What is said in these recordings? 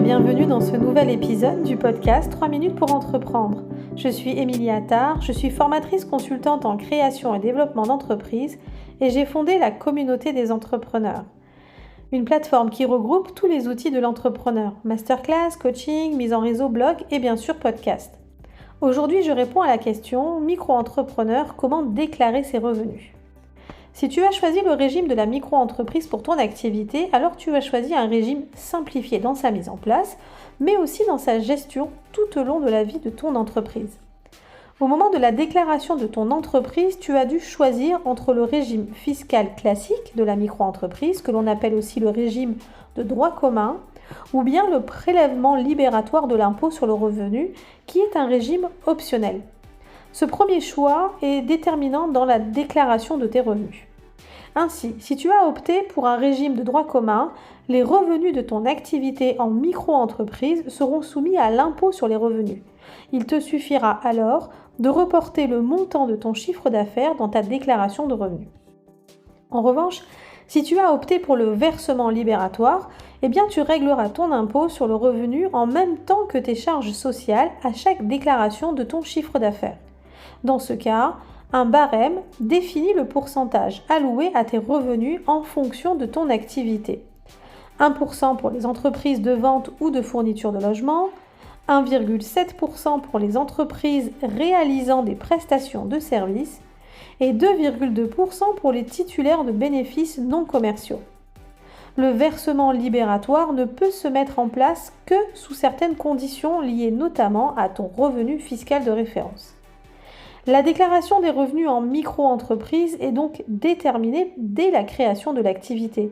bienvenue dans ce nouvel épisode du podcast 3 minutes pour entreprendre. Je suis Émilie Attard, je suis formatrice consultante en création et développement d'entreprises et j'ai fondé la communauté des entrepreneurs. Une plateforme qui regroupe tous les outils de l'entrepreneur, masterclass, coaching, mise en réseau, blog et bien sûr podcast. Aujourd'hui, je réponds à la question micro-entrepreneur, comment déclarer ses revenus ? Si tu as choisi le régime de la micro-entreprise pour ton activité, alors tu as choisi un régime simplifié dans sa mise en place, mais aussi dans sa gestion tout au long de la vie de ton entreprise. Au moment de la déclaration de ton entreprise, tu as dû choisir entre le régime fiscal classique de la micro-entreprise, que l'on appelle aussi le régime de droit commun, ou bien le prélèvement libératoire de l'impôt sur le revenu, qui est un régime optionnel. Ce premier choix est déterminant dans la déclaration de tes revenus. Ainsi, si tu as opté pour un régime de droit commun, les revenus de ton activité en micro-entreprise seront soumis à l'impôt sur les revenus. Il te suffira alors de reporter le montant de ton chiffre d'affaires dans ta déclaration de revenus. En revanche, si tu as opté pour le versement libératoire, tu régleras ton impôt sur le revenu en même temps que tes charges sociales à chaque déclaration de ton chiffre d'affaires. Dans ce cas, un barème définit le pourcentage alloué à tes revenus en fonction de ton activité. 1% pour les entreprises de vente ou de fourniture de logement, 1,7% pour les entreprises réalisant des prestations de services et 2,2% pour les titulaires de bénéfices non commerciaux. Le versement libératoire ne peut se mettre en place que sous certaines conditions liées notamment à ton revenu fiscal de référence. La déclaration des revenus en micro-entreprise est donc déterminée dès la création de l'activité.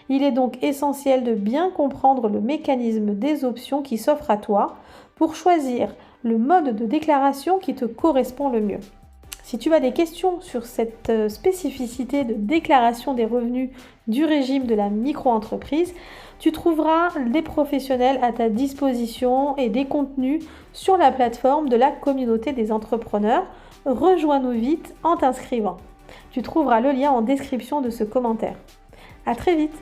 Il est donc essentiel de bien comprendre le mécanisme des options qui s'offrent à toi pour choisir le mode de déclaration qui te correspond le mieux. Si tu as des questions sur cette spécificité de déclaration des revenus du régime de la micro-entreprise, tu trouveras des professionnels à ta disposition et des contenus sur la plateforme de la communauté des entrepreneurs. Rejoins-nous vite en t'inscrivant. Tu trouveras le lien en description de ce commentaire. À très vite!